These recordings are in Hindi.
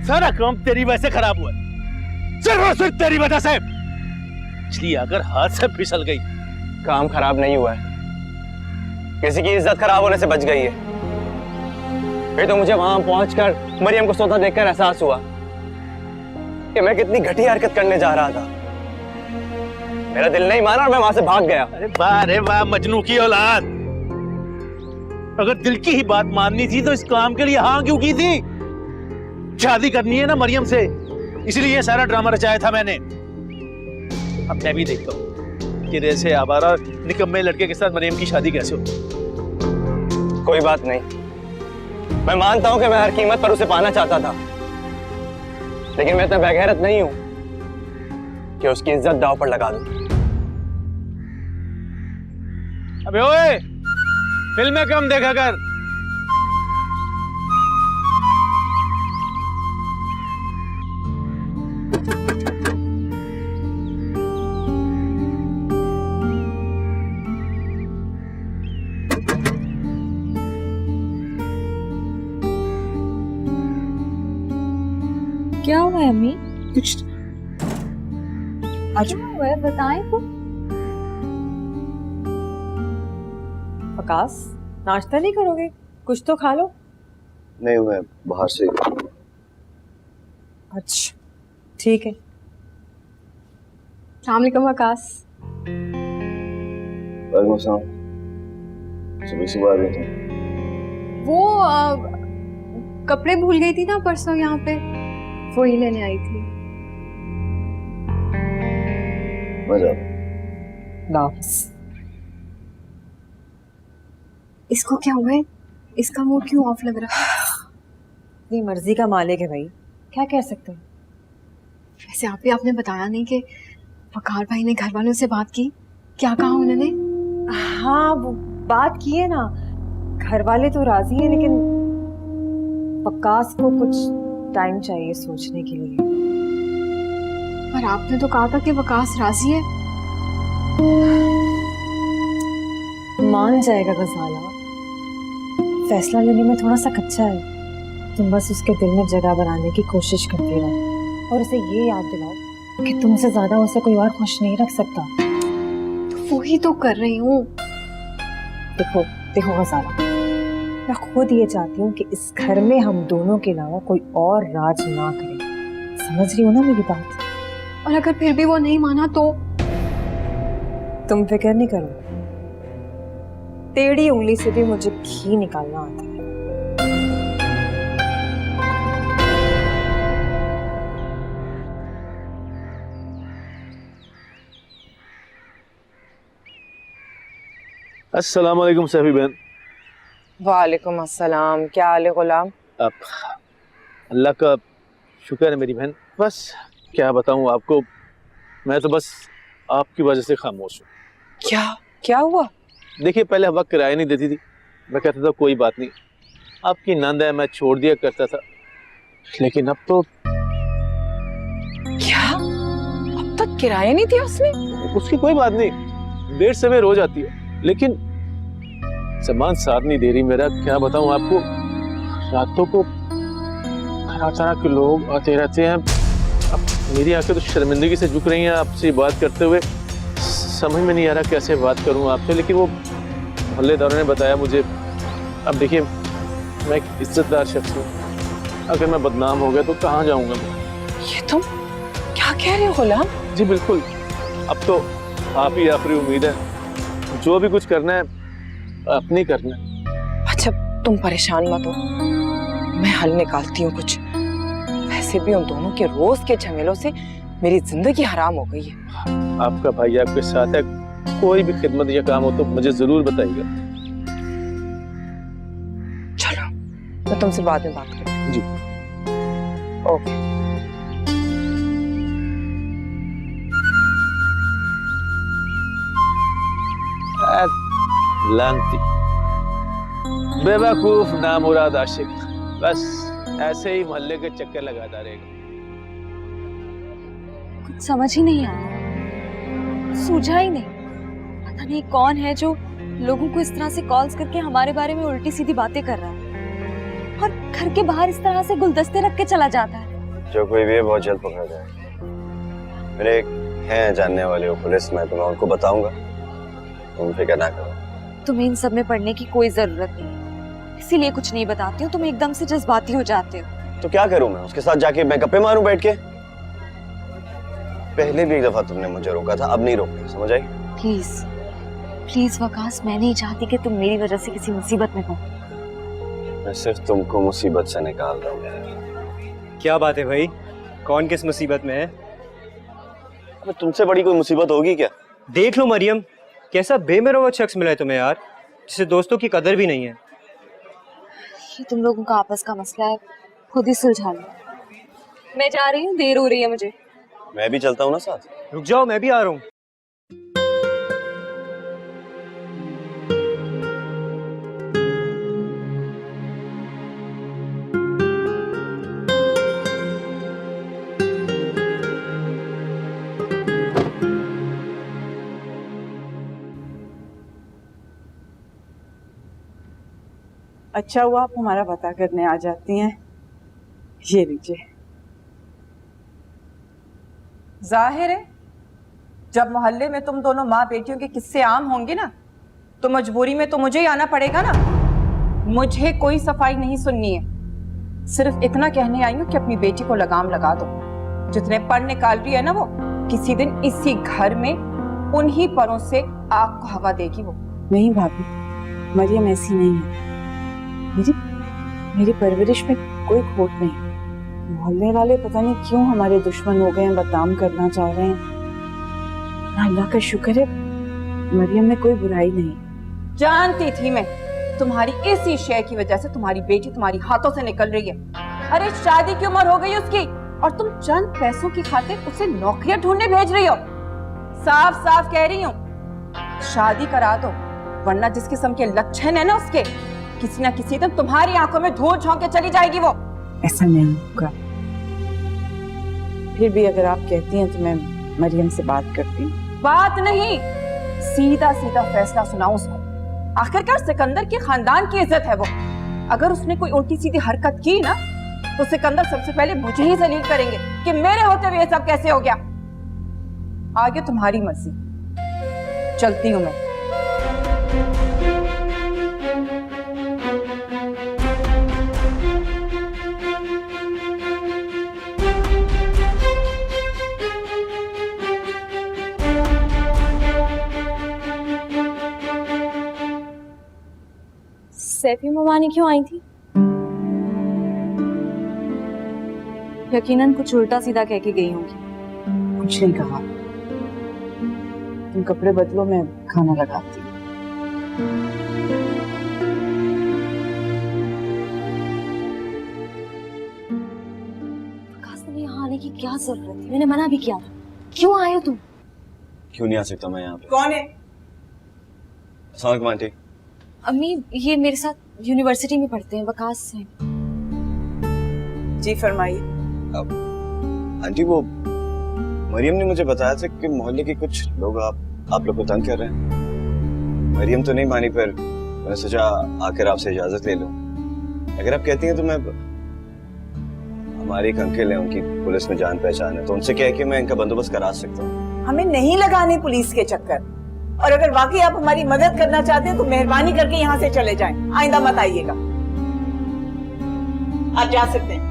सारा काम तेरी वजह से खराब हुआ, सिर्फ और सिर्फ तेरी वजह से। इसलिए अगर हाथ से फिसल गई। काम खराब नहीं हुआ है, किसी की इज्जत खराब होने से बच गई है। फिर तो मुझे वहां पहुंचकर मरियम को सोता देखकर एहसास हुआ कि मैं कितनी घटिया हरकत करने जा रहा था। मेरा दिल नहीं माना और मैं वहां से भाग गया। अरे वाह मजनू की औलाद, अगर दिल की ही बात माननी थी तो इस काम के लिए हाँ क्यों की थी? शादी करनी है ना मरियम से, इसलिए सारा ड्रामा रचाया था मैंने। अब मैं भी देखता हूँ कि जैसे आवारा निकम्मे लड़के के साथ मरियम की शादी कैसे हो। कोई बात नहीं, मैं मानता हूं कि मैं हर कीमत पर उसे पाना चाहता था, लेकिन मैं इतना बेगैरत नहीं हूं कि उसकी इज्जत दांव पर लगा दूं। अबे ओए, फिल्में कम देखा कर। क्या हुआ है अम्मी? कुछ आज हुआ है बताएं तो। आकाश, नाश्ता नहीं करोगे? कुछ तो खा लो। नहीं, मैं बाहर से। अच्छा ठीक है। अस्सलाम आकाश। सुबह सुबह आ गए थे। वो कपड़े भूल गई थी ना परसों यहाँ पे, वो ही लेने आई थी। वापस। इसको क्या हुआ है? इसका मूड क्यों ऑफ लग रहा है? अपनी मर्जी का मालिक है भाई, क्या कह सकते हैं। वैसे आपने बताया नहीं कि वकार भाई ने घर वालों से बात की, क्या कहा उन्होंने? हाँ वो बात की है ना, घर वाले तो राजी हैं, लेकिन वकास को कुछ टाइम चाहिए सोचने के लिए। पर आपने तो कहा था कि वकास राजी है। मान जाएगा गजाला, फैसला लेने में थोड़ा सा कच्चा है। तुम बस उसके दिल में जगह बनाने की कोशिश करते रहो और उसे ये याद दिलाओ कि तुमसे ज्यादा उसे कोई और खुश नहीं रख सकता। तो वही तो कर रही हूँ। देखो गजाला, मैं खुद ये चाहती हूँ कि इस घर में हम दोनों के अलावा कोई और राज ना करे। समझ रही हो ना मेरी बात? और अगर फिर भी वो नहीं माना तो? तुम फिक्र नहीं करो, टेढ़ी उंगली से भी मुझे घी निकालना आता है। अस्सलाम वालेकुम सैफी बहन। वालेकुम अस्सलाम, क्या हाल है गुलाम? अब अल्लाह का शुक्र है मेरी बहन। बस क्या बताऊं आपको, मैं तो बस आपकी वजह से खामोश हूँ। क्या हुआ? देखिए पहले वक्त किराया नहीं देती थी, मैं कहता था कोई बात नहीं, आपकी नंद है मैं छोड़ दिया करता था, लेकिन अब तो। क्या अब तक किराया नहीं दिया उसने? उसकी कोई बात नहीं, देर सवेर हो जाती है, लेकिन सामान साथ नहीं दे रही मेरा। क्या बताऊं आपको, रातों को तरह के लोग आते रहते हैं। अब मेरी आंखें तो शर्मिंदगी से झुक रही हैं आपसे बात करते हुए। समझ में नहीं आ रहा कैसे बात करूं आपसे, लेकिन वो मोहल्लेदारों ने बताया मुझे। अब देखिए मैं एक इज्जतदार शख्स हूँ, अगर मैं बदनाम हो गया तो कहाँ जाऊंगा मैं? ये तुम क्या कह रहे हो गुलाम? जी बिल्कुल, अब तो आप ही आखिरी उम्मीद है, जो भी कुछ करना है अपनी करना है। अच्छा तुम परेशान मत हो, मैं हल निकालती हूँ कुछ। वैसे भी उन दोनों के रोज के झमेलों से मेरी जिंदगी हराम हो गई है। आपका भाई आपके साथ है, कोई भी खिदमत या काम हो तो मुझे जरूर बताइएगा। चलो मैं तुमसे बाद में बात करती हूँ। जी ओके। लानती बेवकूफ नामुराद आशिक, बस ऐसे ही मोहल्ले के चक्कर लगाता रहेगा। कुछ समझ ही नहीं आया, सूझा ही नहीं। पता नहीं कौन है जो लोगों को इस तरह से कॉल्स करके हमारे बारे में उल्टी सीधी बातें कर रहा है और घर के बाहर इस तरह से गुलदस्ते रख के चला जाता है। जो कोई भी है बहुत जल्द पकड़ा जाएगा। मेरे एक हैं जानने वाले वो पुलिस में, तो मैं उनको बताऊंगा, तुम फिक्र ना करो। तुम्हें इन सब में पढ़ने की कोई जरूरत नहीं है, इसीलिए कुछ नहीं बताती हूँ। तुम एकदम से जज्बाती हो जाते हो। तो क्या करूं मैं? उसके साथ जाके मैं गप्पे मारूं बैठ के? पहले भी एक दफा तुमने मुझे रोका था, अब नहीं रोकना, समझ आई? प्लीज प्लीज वकास, मैं नहीं चाहती कि तुम मेरी वजह से किसी मुसीबत में पड़ो। मैं सिर्फ तुमको मुसीबत से निकाल रहा हूँ। क्या बात है भाई, कौन किस मुसीबत में है? अबे तुमसे बड़ी कोई मुसीबत होगी क्या? देख लो मरियम, कैसा बेमरवत शख्स मिला है तुम्हें यार, जिसे दोस्तों की कदर भी नहीं है। ये तुम लोगों का आपस का मसला है, खुद ही सुलझा लो। मैं जा रही हूँ, देर हो रही है मुझे। मैं भी चलता हूँ ना साथ। रुक जाओ, मैं भी आ रहा हूँ। अच्छा हुआ आप हमारा पता करने आ जाती हैं। ये लीजिए। जाहिर है जब मोहल्ले में तुम दोनों माँ बेटियों के किस्से आम होंगे ना, तो मजबूरी में तो मुझे ही आना पड़ेगा ना। मुझे कोई सफाई नहीं सुननी है, सिर्फ इतना कहने आई हूँ कि अपनी बेटी को लगाम लगा दो। जितने पर निकाल रही है ना वो, किसी दिन इसी घर में उन्हीं परों से आग को हवा देगी वो। नहीं भाभी, मरियम ऐसी नहीं है। मेरी परवरिश में कोई खोट नहीं। मोहल्ले वाले पता नहीं क्यों हमारे दुश्मन हो गए हैं, बदनाम करना चाह रहे हैं। अल्लाह का शुक्र है मरियम में कोई बुराई नहीं। जानती थी मैं तुम्हारी इसी शय की वजह से तुम्हारी बेटी तुम्हारी हाथों से निकल रही है। अरे शादी की उम्र हो गई उसकी और तुम चंद पैसों की खातिर उसे नौकरियां ढूंढने भेज रही हो। साफ साफ कह रही हूँ, शादी करा दो, वरना जिस किस्म के लक्षण है ना उसके, किसी ना किसी दिन तुम्हारी आंखों में धूल झोंक के चली जाएगी वो। ऐसा नहीं होगा। फिर भी अगर आप कहती हैं तो मैं मरियम से बात करती हूँ। बात नहीं, सीधा सीधा फैसला सुनाऊं उसको। आखिरकार सिकंदर के खानदान की इज्जत है वो। अगर उसने कोई उल्टी सीधी हरकत की ना, तो सिकंदर सबसे पहले मुझे ही जलील करेंगे कि मेरे होते हुए ये सब कैसे हो गया। आगे तुम्हारी मर्जी, चलती हूँ मैं। सैफी ममानी क्यों आई थी? यकीनन कुछ उल्टा सीधा कह के गई होंगी। कुछ नहीं कहा। तुम कपड़े बदलो, मैं खाना लगाती हूँ। तुम्हें यहाँ आने की क्या जरूरत है? मैंने मना भी किया था। क्यों आए हो तुम? क्यों नहीं आ सकता मैं यहाँ पे? कौन है? अस्सलाम वालेकुम आंटी। अम्मी, ये मेरे साथ यूनिवर्सिटी में पढ़ते हैं, वकास से। जी फरमाइए। आंटी वो मरियम ने मुझे बताया था कि मोहल्ले के कुछ लोग आप लोग को तंग कर रहे हैं। मरियम तो नहीं मानी, पर मैंने सोचा आकर आपसे इजाजत ले लूं। अगर आप कहती हैं तो मैं, हमारे एक अंकल हैं, उनकी पुलिस में जान पहचान है, तो उनसे कह के मैं इनका बंदोबस्त करा सकता हूँ। हमें नहीं लगाने पुलिस के चक्कर, और अगर वाकई आप हमारी मदद करना चाहते हैं तो मेहरबानी करके यहाँ से चले जाएं। आइंदा मत आइएगा। आप जा सकते हैं।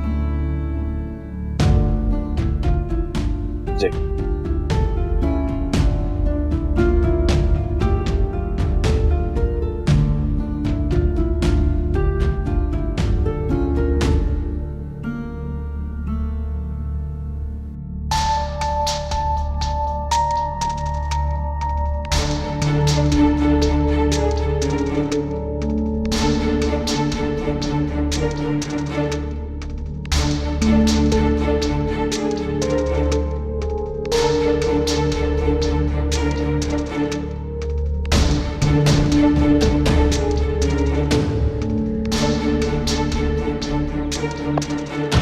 जी।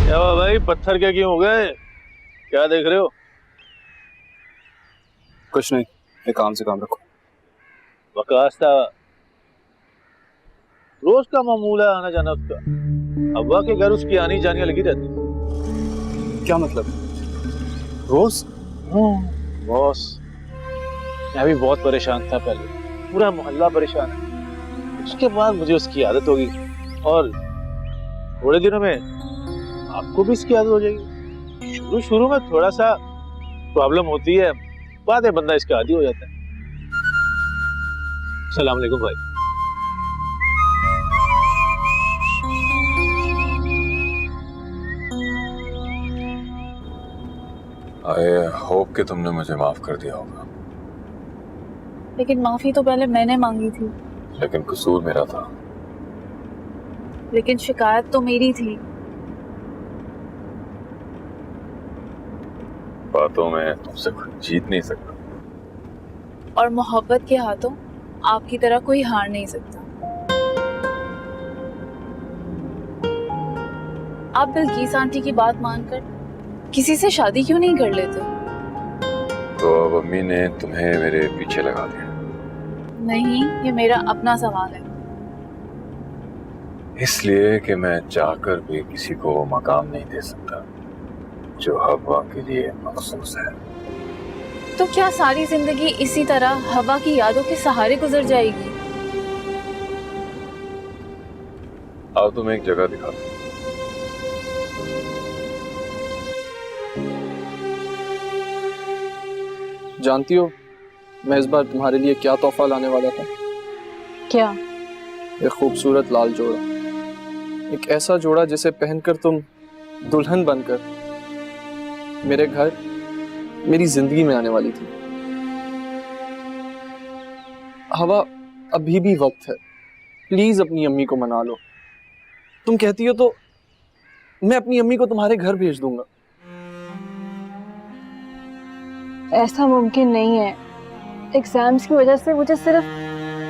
क्या हुआ भाई, पत्थर क्या क्यों हो गए? क्या देख रहे हो? कुछ नहीं, एक काम से काम रखो। वकास था, रोज का मामूल है आना जाना उसका। अब्बा के घर उसकी आनी जानी लगी रहती। क्या मतलब? रोज बॉस, मैं भी बहुत परेशान था पहले, पूरा मोहल्ला परेशान है। उसके बाद मुझे उसकी आदत होगी और थोड़े दिनों में आपको भी इसकी आदत हो जाएगी। शुरू शुरू में थोड़ा सा प्रॉब्लम होती है, बाद में बंदा इसका आदी हो जाता है। सलाम अलैकुम भाई। आई होप कि तुमने मुझे माफ कर दिया होगा, लेकिन माफी तो पहले मैंने मांगी थी। लेकिन कसूर मेरा था। लेकिन शिकायत तो मेरी थी। बातों में तुमसे कुछ जीत नहीं सकता। और मोहब्बत के हाथों आपकी तरह कोई हार नहीं सकता। आप बिल्किस आंटी की बात मानकर किसी से शादी क्यों नहीं कर लेते? तो अब अम्मी ने तुम्हें मेरे पीछे लगा दिया। नहीं, ये मेरा अपना सवाल है। इसलिए कि मैं चाहकर भी किसी को वो मकाम नहीं दे सकता जो हवा के लिए मखसूस है। तो क्या सारी जिंदगी इसी तरह हवा की यादों के सहारे गुजर जाएगी? आओ तुम्हें एक जगह दिखा दूं। जानती हो मैं इस बार तुम्हारे लिए क्या तोहफा लाने वाला था? क्या? एक खूबसूरत लाल जोड़ा, एक ऐसा जोड़ा जिसे पहनकर तुम दुल्हन बनकर मेरे घर, मेरी जिंदगी में आने वाली थी। हवा, अभी भी वक्त है, प्लीज अपनी अम्मी को मना लो। तुम कहती हो तो मैं अपनी अम्मी को तुम्हारे घर भेज दूंगा। ऐसा मुमकिन नहीं है। एग्जाम्स की वजह से मुझे सिर्फ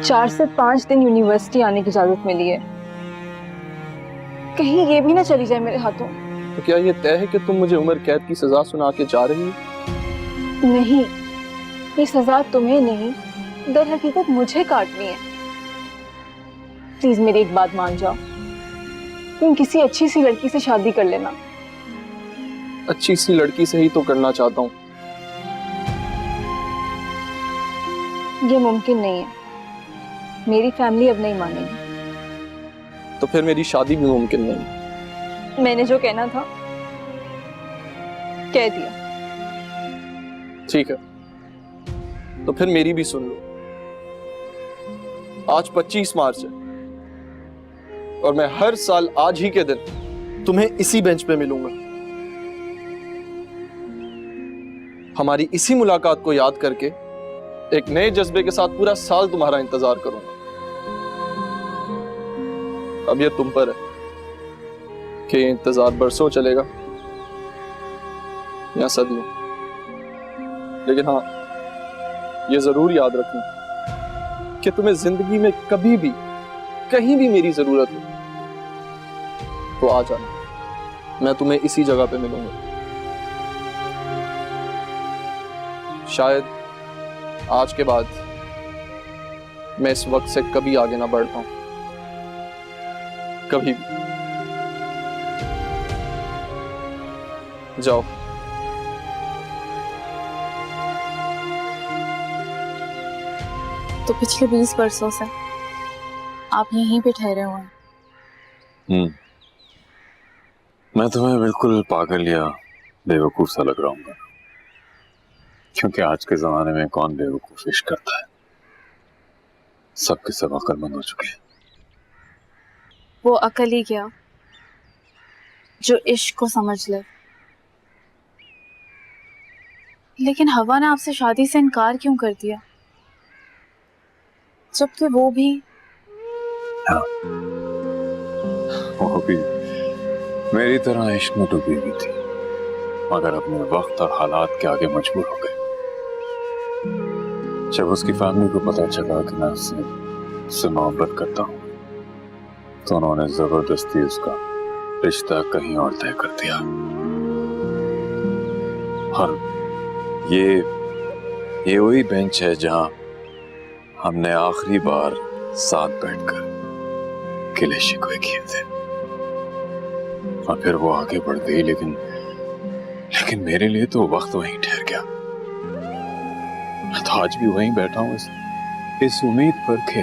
4 से 5 दिन यूनिवर्सिटी आने की इजाजत मिली है। कहीं ये भी ना चली जाए मेरे हाथों। तो क्या ये तय है कि तुम मुझे उम्र कैद की सजा सुना के जा रही हो? नहीं, ये सजा तुम्हें नहीं, दर हकीकत मुझे काटनी है। प्लीज मेरी एक बात मान जाओ, तुम किसी अच्छी सी लड़की से शादी कर लेना। अच्छी सी लड़की से ही तो करना चाहता हूँ। ये मुमकिन नहीं है, मेरी फैमिली अब नहीं मानेगी। तो फिर मेरी शादी भी मुमकिन नहीं। मैंने जो कहना था कह दिया। ठीक है, तो फिर मेरी भी सुन लो। आज 25 मार्च है और मैं हर साल आज ही के दिन तुम्हें इसी बेंच पे मिलूंगा। हमारी इसी मुलाकात को याद करके एक नए जज्बे के साथ पूरा साल तुम्हारा इंतजार करूंगा। अब यह तुम पर है कि ये इंतजार बरसों चलेगा या सदियों। लेकिन हाँ, ये जरूर याद रखना कि तुम्हें जिंदगी में कभी भी कहीं भी मेरी जरूरत हो तो आ जाना, मैं तुम्हें इसी जगह पे मिलूंगा। शायद आज के बाद मैं इस वक्त से कभी आगे ना बढ़ पाऊं, कभी भी। जाओ। तो पिछले 20 वर्षों से आप यहीं पे ठहरे हुए हैं। मैं तुम्हें बिल्कुल पागल या बेवकूफ सा लग रहा हूँ, क्योंकि आज के जमाने में कौन बेवकूफ इश्क करता है? सबके सब अक्लमंद हो चुके हैं। वो अकल ही क्या जो इश्क को समझ ले। लेकिन हवा ने आपसे शादी से इनकार क्यों कर दिया, जबकि वो भी मेरी तरह इश्क में डूबी हुई थी, मगर अपने वक्त और हालात के आगे मजबूर हो गए। जब उसकी फैमिली को पता चला कि मैं उससे मोहब्बत करता हूँ, तो उन्होंने जबरदस्ती उसका रिश्ता कहीं और तय कर दिया। और ये वही बेंच है जहां हमने आखिरी बार साथ बैठकर गिले शिकवे किए थे। और फिर वो आगे बढ़ गई, लेकिन लेकिन मेरे लिए तो वक्त वहीं ठहर गया। मैं तो आज भी वहीं बैठा हूं इस उम्मीद पर कि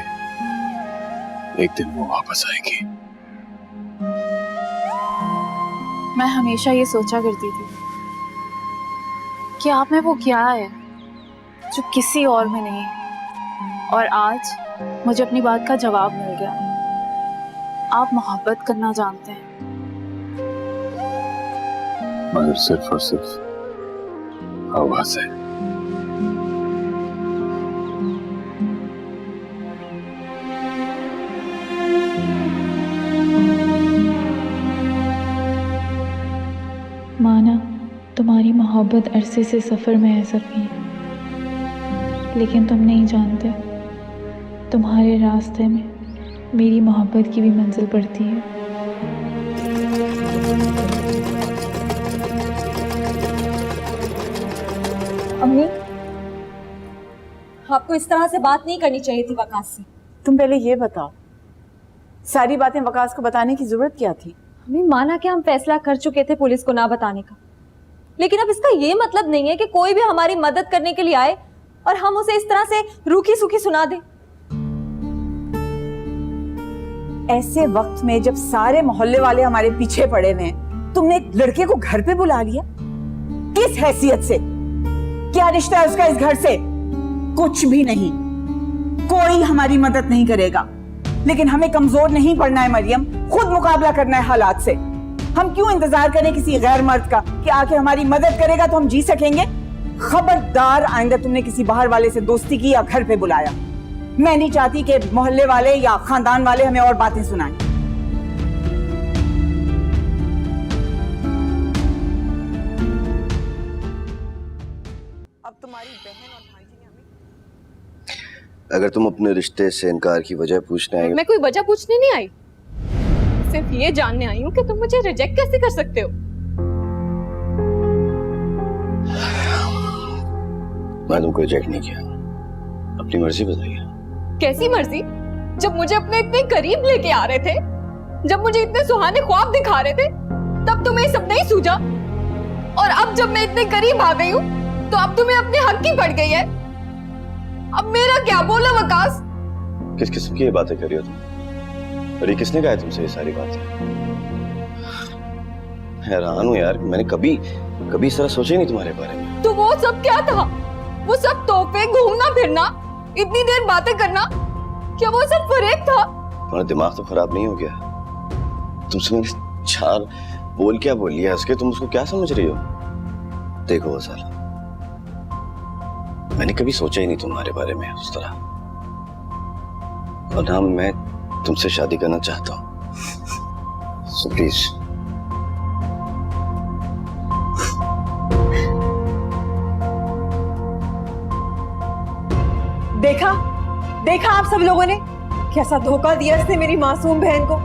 एक दिन वो वापस आएगी। मैं हमेशा ये सोचा करती थी कि आप में वो क्या है जो किसी और में नहीं है, और आज मुझे अपनी बात का जवाब मिल गया। आप मोहब्बत करना जानते हैं, मगर सिर्फ और सिर्फ हवा से। माना तुम्हारी मोहब्बत अरसे से सफ़र में है सफ़ी, लेकिन तुम नहीं जानते तुम्हारे रास्ते में मेरी मोहब्बत की भी मंजिल पड़ती है। अम्मी, आपको इस तरह से बात नहीं करनी चाहिए थी वकास से। तुम पहले ये बताओ, सारी बातें वकास को बताने की जरूरत क्या थी? हमें माना कि हम फैसला कर चुके थे पुलिस को ना बताने का, लेकिन अब इसका ये मतलब नहीं है कि कोई भी हमारी मदद करने के लिए आए और हम उसे इस तरह से रूखी सूखी सुना दें। ऐसे वक्त में जब सारे मोहल्ले वाले हमारे पीछे पड़े हुए हैं, तुमने एक लड़के को घर पे बुला लिया? किस हैसियत से? क्या रिश्ता है उसका इस घर से? कुछ भी नहीं। कोई हमारी मदद नहीं करेगा, लेकिन हमें कमजोर नहीं पड़ना है मरियम, खुद मुकाबला करना है हालात से। हम क्यों इंतजार करें किसी गैर मर्द का कि आके हमारी मदद करेगा तो हम जी सकेंगे? खबरदार, आइंदा तुमने किसी बाहर वाले से दोस्ती की या घर पे बुलाया। मैं नहीं चाहती कि मोहल्ले वाले या खानदान वाले हमें और बातें सुनाएं। अब तुम्हारी बहन और भांजी ने हमें, अगर तुम अपने रिश्ते से इनकार की वजह पूछने आई, मैं कोई वजह पूछने नहीं आई, सिर्फ ये जानने आई हूँ कि तुम मुझे रिजेक्ट कैसे कर सकते हो। मैं तुमको रिजेक्ट नहीं किया, अपनी मर्जी बताइए। कैसी मर्जी? जब मुझे अपने इतने करीब लेके आ रहे थे, जब मुझे इतने सुहाने ख्वाब दिखा रहे थे, तब तुम्हें सब नहीं सूझा, और अब जब मैं इतने करीब आ गई हूँ तो अब तुम्हें अपने हक की पड़ गई है। अब मेरा क्या? बोलो वकास। किस किस्म की ये बातें कर रही हो तुम? और ये किसने कहा है तुमसे ये सारी बातें? हैरान हूँ यार, मैंने कभी इस तरह सोचा ही नहीं तुम्हारे बारे में। तो वो सब क्या था? वो सब तोहफे, घूमना फिरना, इतनी देर बातें करना, क्या वो सब फरेब था? तुम्हारा दिमाग तो खराब नहीं हो गया? तुमसे मैंने 4 बोल क्या बोल लिया उसके, तुम उसको क्या समझ रही हो? देखो वसाला, मैंने कभी सोचा ही नहीं तुम्हारे बारे में उस तरह, और ना मैं तुमसे शादी करना चाहता हूं। सो प्लीज देखा आप सब लोगों ने कैसा धोखा दिया इसने मेरी मासूम बहन को।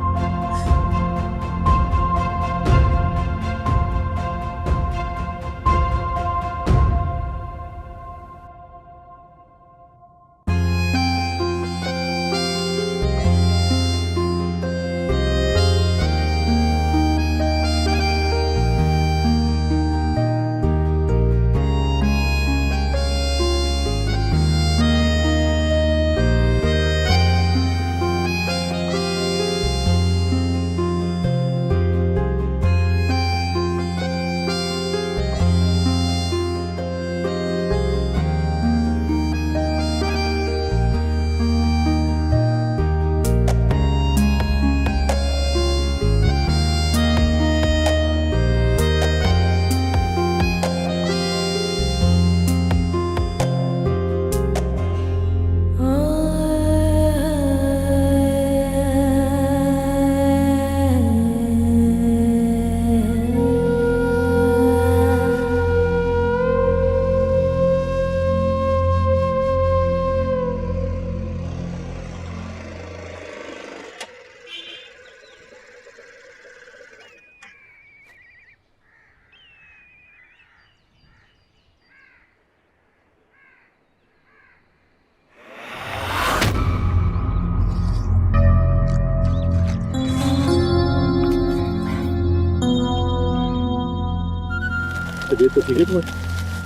तबीयत तो ठीक है तुम्हारी?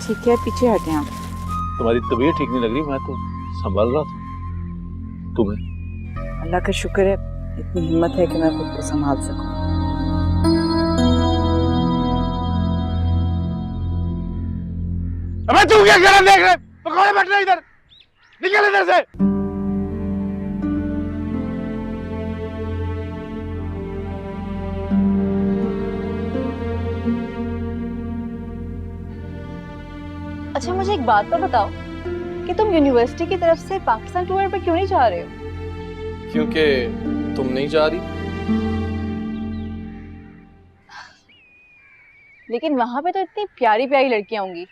ठीक है, पीछे हटे आप। तुम्हारी तबीयत ठीक नहीं लग रही, मैं तो संभाल रहा था तुम्हें। अल्लाह का शुक्र है इतनी हिम्मत है कि मैं खुद को संभाल सकूं। अबे तू क्या कर रहा देख रहे? पकौड़े बट रहे इधर, निकल इधर से। अच्छा मुझे एक बात तो बताओ कि तुम यूनिवर्सिटी की तरफ से पाकिस्तान टूर पे क्यों नहीं जा रहे हो? क्योंकि तुम नहीं जा रही। लेकिन वहां पे तो इतनी प्यारी प्यारी लड़कियां होंगी,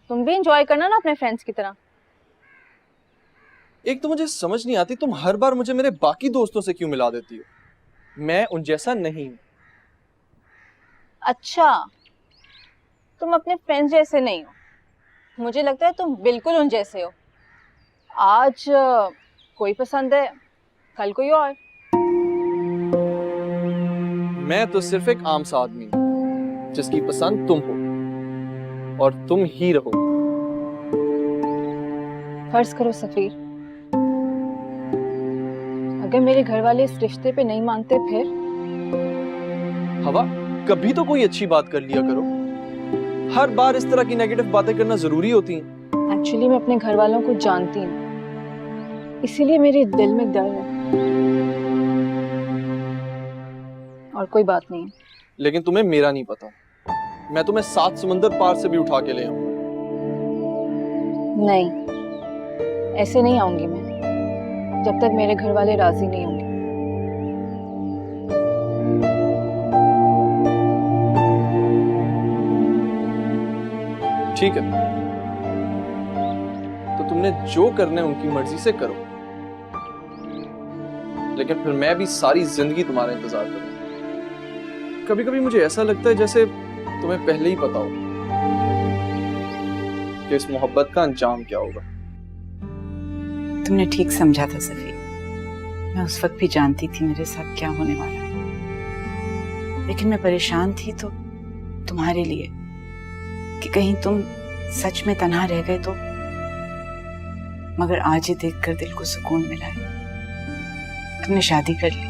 तुम भी एंजॉय करना ना अपने फ्रेंड्स की तरह। एक तो मुझे समझ नहीं आती तुम हर बार मुझे मेरे बाकी दोस्तों से क्यों मिला देती हो? मैं उन जैसा नहीं हूं। अच्छा तुम अपने फ्रेंड्स जैसे नहीं हो, मुझे लगता है तुम बिल्कुल उन जैसे हो। आज कोई पसंद है, कल कोई और। मैं तो सिर्फ एक आम सा आदमी हूं जिसकी पसंद तुम हो और तुम ही रहो। फर्ज करो सफीर, अगर मेरे घर वाले इस रिश्ते पे नहीं मानते फिर? हवा, कभी तो कोई अच्छी बात कर लिया करो। हर बार इस तरह की नेगेटिव बातें करना जरूरी होती हैं। एक्चुअली मैं अपने घर वालों को जानती हूँ, इसीलिए मेरे दिल में डर है और कोई बात नहीं है। लेकिन तुम्हें मेरा नहीं पता, मैं तुम्हें 7 समंदर पार से भी उठा के ले आऊंगा। नहीं, ऐसे नहीं आऊंगी मैं जब तक मेरे घर वाले राजी नहीं होंगे। ठीक है, तो तुमने जो करना है उनकी मर्जी से करो, लेकिन फिर मैं भी सारी जिंदगी तुम्हारा इंतजार करूंगा। कभी कभी मुझे ऐसा लगता है जैसे तुम्हें पहले ही पता हो कि इस मोहब्बत का अंजाम क्या होगा। तुमने ठीक समझा था सफी, मैं उस वक्त भी जानती थी मेरे साथ क्या होने वाला है, लेकिन मैं परेशान थी तो तुम्हारे लिए कि कहीं तुम सच में तन्हा रह गए तो। मगर आज ही देखकर दिल को सुकून मिला है, तुमने शादी कर ली।